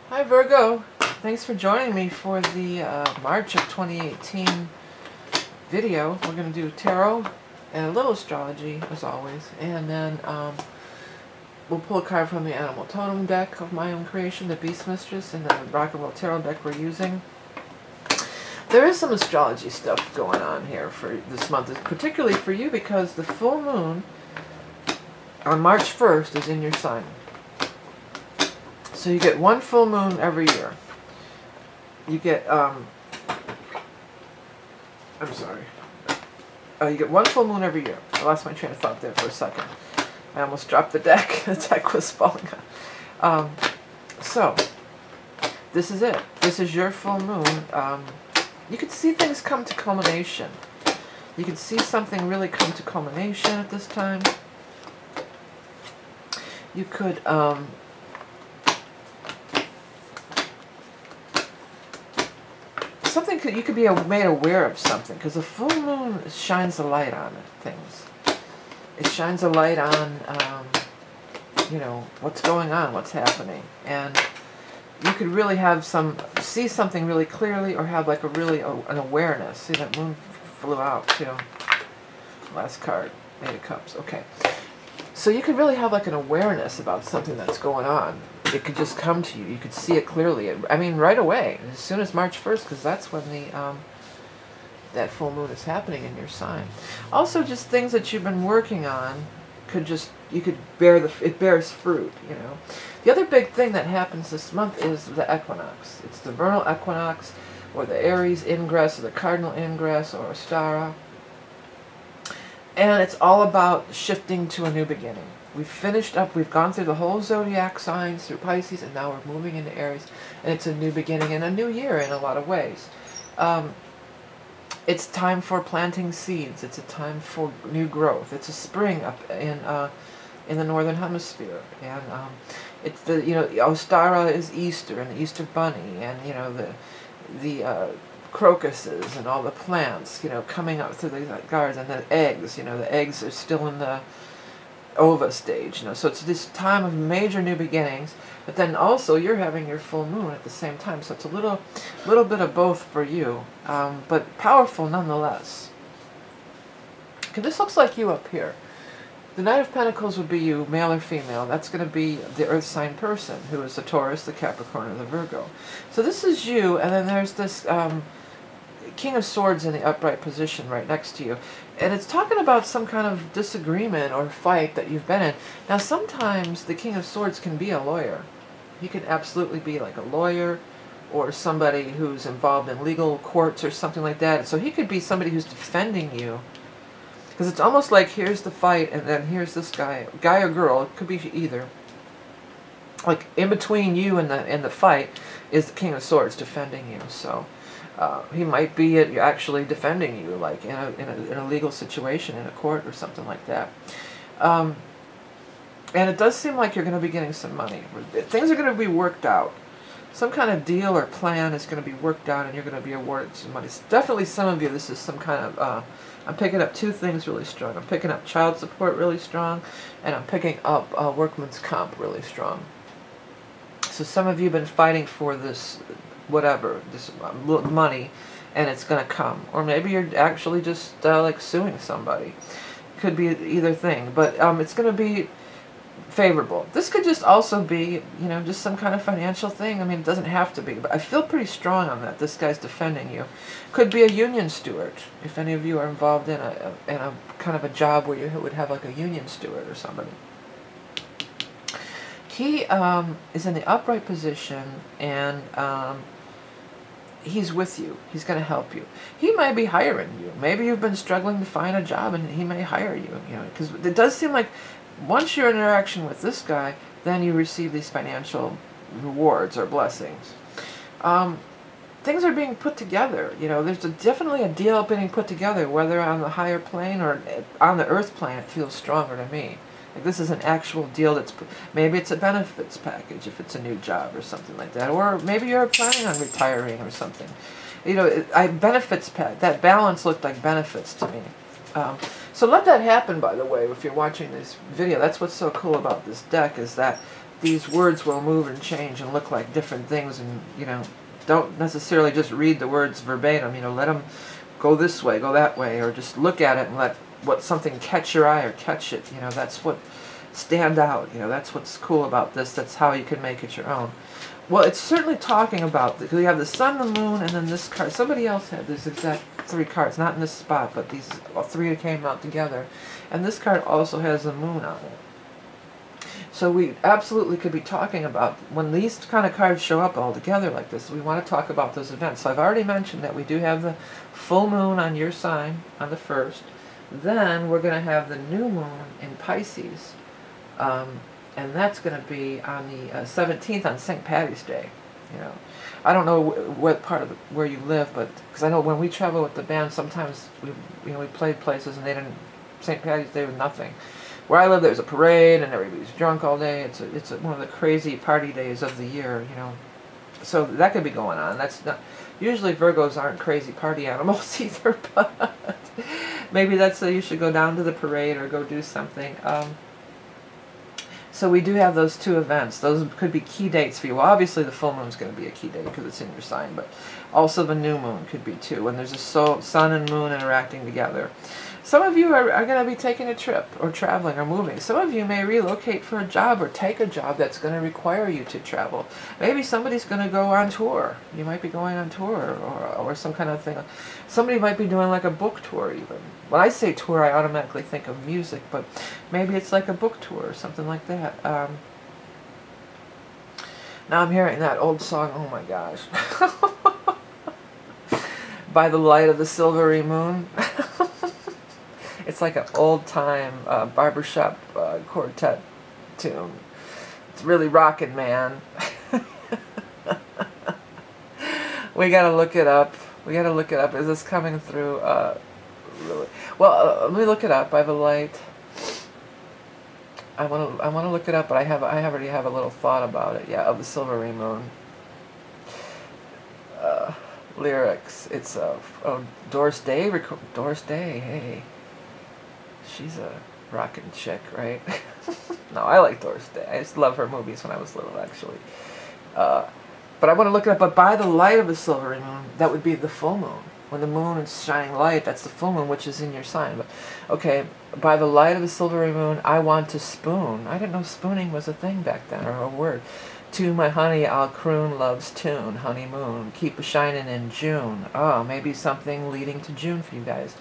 Hi Virgo, thanks for joining me for the March of 2018 video. We're going to do tarot and a little astrology as always, and then we'll pull a card from the Animal Totem deck of my own creation, the Beast Mistress, and the Rock and Roll Tarot deck we're using. There is some astrology stuff going on here for this month, particularly for you because the full moon on March 1st is in your sign. So you get one full moon every year. You get, you get one full moon every year. I lost my train of thought there for a second. I almost dropped the deck. The deck was falling out. So, this is it. This is your full moon. You could see things come to culmination. You could see something really come to culmination at this time. You could, you could be made aware of something, because the full moon shines a light on things. It shines a light on, you know, what's going on, what's happening, and you could really have see something really clearly, or have like an awareness. See, that moon flew out too. Last card, Eight of Cups. Okay, so you could really have like an awareness about something that's going on. It could just come to you. You could see it clearly. I mean, right away, as soon as March 1st, because that's when that full moon is happening in your sign. Also, just things that you've been working on it bears fruit, you know. The other big thing that happens this month is the equinox. It's the vernal equinox, or the Aries ingress, or the cardinal ingress, or Ostara. And it's all about shifting to a new beginning. We've finished up, we've gone through the whole zodiac signs through Pisces, and now we're moving into Aries, and it's a new beginning and a new year in a lot of ways. It's time for planting seeds. It's a time for new growth. It's a spring up in the northern hemisphere, and it's Ostara is Easter and the Easter bunny, and you know the crocuses and all the plants, you know, coming up through the gardens, and the eggs. You know, the eggs are still in the ova stage, you know, so it's this time of major new beginnings, but then also you're having your full moon at the same time, so it's a little bit of both for you, but powerful nonetheless. Okay, this looks like you up here. The Knight of Pentacles would be you, male or female. That's going to be the earth sign person, who is the Taurus, the Capricorn, or the Virgo. So this is you, and then there's this King of Swords in the upright position right next to you. And it's talking about some kind of disagreement or fight that you've been in. Now, sometimes the King of Swords can be a lawyer. He can absolutely be like a lawyer, or somebody who's involved in legal courts or something like that. So he could be somebody who's defending you. Because it's almost like here's the fight, and then here's this guy or girl. It could be either. Like in between you and the fight is the King of Swords defending you. So he might be actually defending you, like in a legal situation in a court or something like that. And it does seem like you're going to be getting some money. Things are going to be worked out. Some kind of deal or plan is going to be worked out, and you're going to be awarded some money. Definitely some of you, this is some kind of, I'm picking up two things really strong. I'm picking up child support really strong, and I'm picking up workman's comp really strong. So some of you have been fighting for this, whatever, this money, and it's going to come. Or maybe you're actually just like suing somebody. Could be either thing, but it's going to be favorable. This could just also be, you know, just some kind of financial thing. I mean, it doesn't have to be, but I feel pretty strong on that. This guy's defending you. Could be a union steward, if any of you are involved in a kind of a job where you would have like a union steward or somebody. He is in the upright position, and he's with you. He's going to help you. He might be hiring you. Maybe you've been struggling to find a job, and he may hire you. You know, because it does seem like once you're in interaction with this guy, then you receive these financial rewards or blessings. Things are being put together. You know, there's definitely a deal being put together, whether on the higher plane or on the earth plane. It feels stronger to me. Like this is an actual deal that's, maybe it's a benefits package if it's a new job or something like that. Or maybe you're planning on retiring or something. You know, benefits pack, that balance looked like benefits to me. So let that happen, by the way, if you're watching this video. That's what's so cool about this deck, is that these words will move and change and look like different things, and don't necessarily just read the words verbatim. Let them go this way, go that way, or just look at it and let something catch your eye or catch it. That's what stand out. That's what's cool about this. That's how you can make it your own. Well, it's certainly talking about, because we have the sun, the moon, and then this card. Somebody else had this exact 3 cards, not in this spot, but these 3 came out together. And this card also has the moon on it. So we absolutely could be talking about, when these kind of cards show up all together like this, we want to talk about those events. So I've already mentioned that we do have the full moon on your sign on the 1st. Then we're going to have the new moon in Pisces. And that's going to be on the 17th on St. Patty's Day. I don't know what part of where you live, but because I know when we travel with the band, sometimes we played places and they didn't, St. Patty's Day was nothing. Where I live, there's a parade and everybody's drunk all day. It's one of the crazy party days of the year, So that could be going on. That's not usually Virgos aren't crazy party animals either, but maybe that's you should go down to the parade or go do something. So we do have those 2 events. Those could be key dates for you. Well, obviously the full moon is going to be a key date because it's in your sign, but also the new moon could be too, when there's a sun and moon interacting together. Some of you are going to be taking a trip or traveling or moving. Some of you may relocate for a job or take a job that's going to require you to travel. Maybe somebody's going to go on tour. You might be going on tour or some kind of thing. Somebody might be doing like a book tour even. When I say tour, I automatically think of music, but maybe it's like a book tour or something like that. Now I'm hearing that old song, oh my gosh. By the Light of the Silvery Moon. It's like an old-time barbershop quartet tune. It's really rockin', man. We gotta look it up. We gotta look it up. Is this coming through? Really? Well, let me look it up. By the Light. I wanna look it up, but I already have a little thought about it. Yeah, of the Silvery Moon. Lyrics. It's Doris Day. Doris Day. Hey. She's a rockin' chick, right? No, I like Doris Day. I used to love her movies when I was little, actually. But I want to look it up. But by the light of the silvery moon, that would be the full moon. When the moon is shining light, that's the full moon, which is in your sign. But okay, by the light of the silvery moon, I want to spoon. I didn't know spooning was a thing back then, or a word. To my honey, I'll croon love's tune, honeymoon. Keep a-shining in June. Oh, maybe something leading to June for you guys.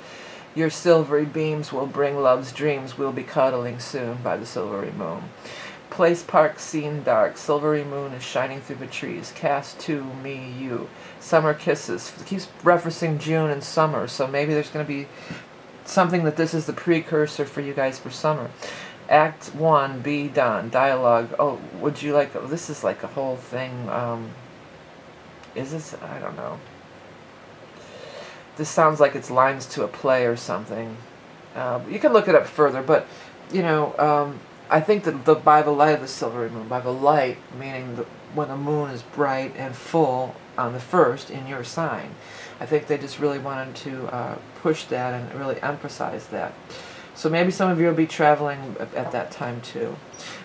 Your silvery beams will bring love's dreams. We'll be cuddling soon by the silvery moon. Place park scene dark. Silvery moon is shining through the trees. Cast to me you. Summer kisses. It keeps referencing June and summer. So maybe there's going to be something that this is the precursor for you guys for summer. Act 1, be done. Dialogue. Oh, would you like... Oh, this is like a whole thing. Is this... I don't know. This sounds like it's lines to a play or something. You can look it up further, but, you know, I think that by the light of the silvery moon, by the light, meaning when the moon is bright and full on the 1st in your sign, I think they just really wanted to push that and really emphasize that. So maybe some of you will be traveling at that time too.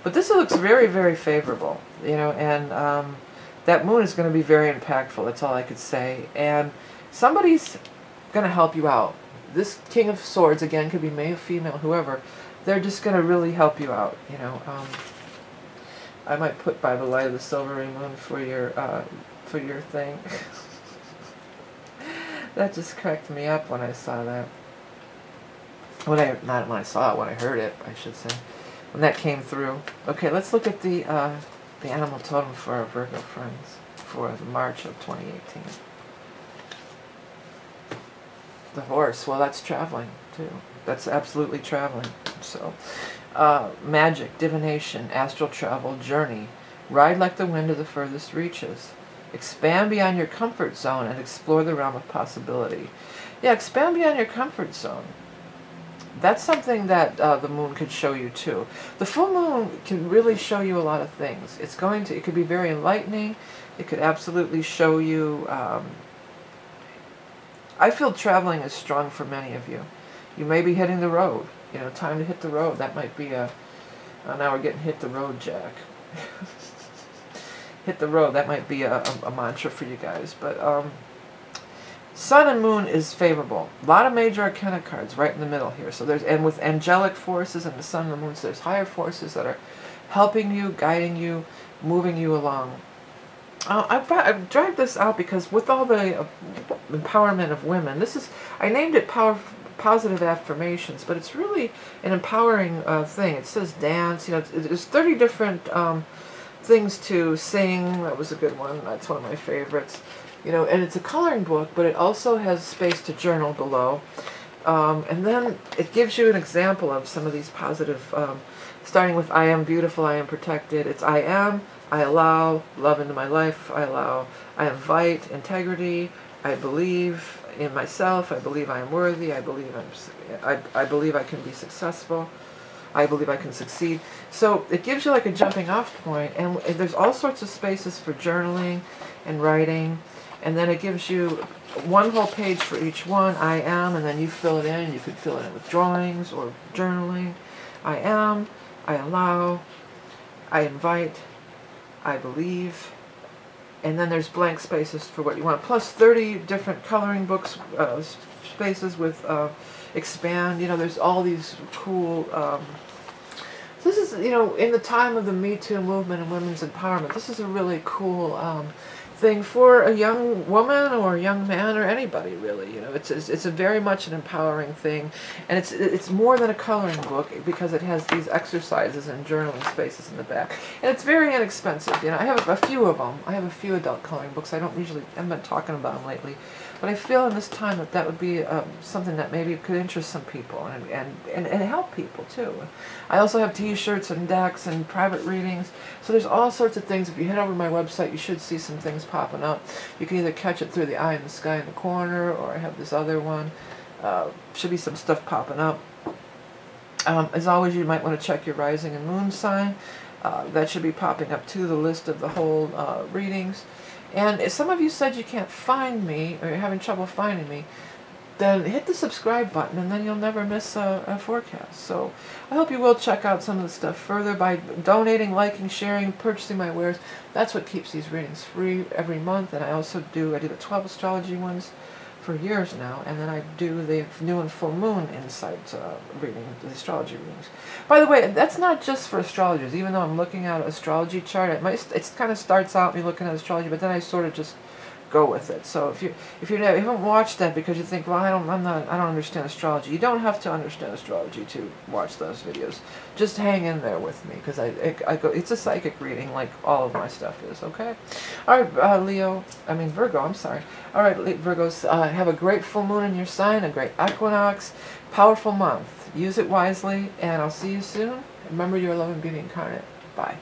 But this looks very, very favorable, you know, and that moon is going to be very impactful, that's all I could say. And somebody's going to help you out. This King of Swords, again, could be male, female, whoever. They're just going to really help you out, you know. I might put by the light of the silvery moon for your thing. That just cracked me up when I saw that. Not when I saw it, when I heard it, I should say. When that came through. Okay, let's look at the animal totem for our Virgo friends for the March of 2018. The horse, well, that's traveling too. That's absolutely traveling. So, magic, divination, astral travel, journey. Ride like the wind to the furthest reaches. Expand beyond your comfort zone and explore the realm of possibility. Yeah, expand beyond your comfort zone. That's something that the moon could show you too. The full moon can really show you a lot of things. It could be very enlightening. It could absolutely show you... I feel traveling is strong for many of you. You may be hitting the road. You know, time to hit the road. That might be now we're getting hit the road, Jack. Hit the road. That might be a mantra for you guys. But Sun and Moon is favorable. A lot of major arcana cards right in the middle here. So there's, and with angelic forces and the Sun and the Moon, so there's higher forces that are helping you, guiding you, moving you along. I've dragged this out because with all the empowerment of women, this is, I named it positive affirmations, but it's really an empowering thing. It says dance, you know, there's 30 different things to sing. That was a good one. That's one of my favorites. You know, and it's a coloring book, but it also has space to journal below. And then it gives you an example of some of these positive, starting with I am beautiful, I am protected. It's I am, I allow love into my life, I invite integrity, I believe in myself, I believe I am worthy, I believe I believe I can be successful, I believe I can succeed. So it gives you like a jumping off point, and there's all sorts of spaces for journaling and writing, and then it gives you one whole page for each one, I am, and then you fill it in. You could fill it in with drawings or journaling. I am, I allow, I invite, I believe, and then there's blank spaces for what you want, plus 30 different coloring books, spaces with expand. You know, there's all these cool, this is, you know, in the time of the Me Too movement and women's empowerment, this is a really cool thing for a young woman or a young man or anybody, really. You know, it's a very much an empowering thing, and it's more than a coloring book because it has these exercises and journaling spaces in the back, and it's very inexpensive. You know, I have a few of them. I have a few adult coloring books. I haven't been talking about them lately, but I feel in this time that would be something that maybe could interest some people and help people too. I also have T-shirts and decks and private readings, so there's all sorts of things. If you head over to my website, you should see some things popping up. You can either catch it through the eye in the sky in the corner, or I have this other one. Should be some stuff popping up. As always, you might want to check your rising and moon sign. That should be popping up too, the list of the whole readings. And if some of you said you can't find me, or you're having trouble finding me, then hit the subscribe button, and then you'll never miss a forecast. So I hope you will check out some of the stuff further by donating, liking, sharing, purchasing my wares. That's what keeps these readings free every month. And I also do the 12 astrology ones for years now, and then I do the new and full moon insight reading, the astrology readings. By the way, that's not just for astrologers. Even though I'm looking at an astrology chart, it kind of starts out me looking at astrology, but then I sort of just go with it. So if you haven't watched that because you think, well, I don't understand astrology, you don't have to understand astrology to watch those videos. Just hang in there with me, because it's a psychic reading like all of my stuff is. Okay, all right, Virgo. I'm sorry. All right, Virgos, have a great full moon in your sign, a great equinox, powerful month. Use it wisely, and I'll see you soon. Remember, you're love and beauty incarnate. Bye.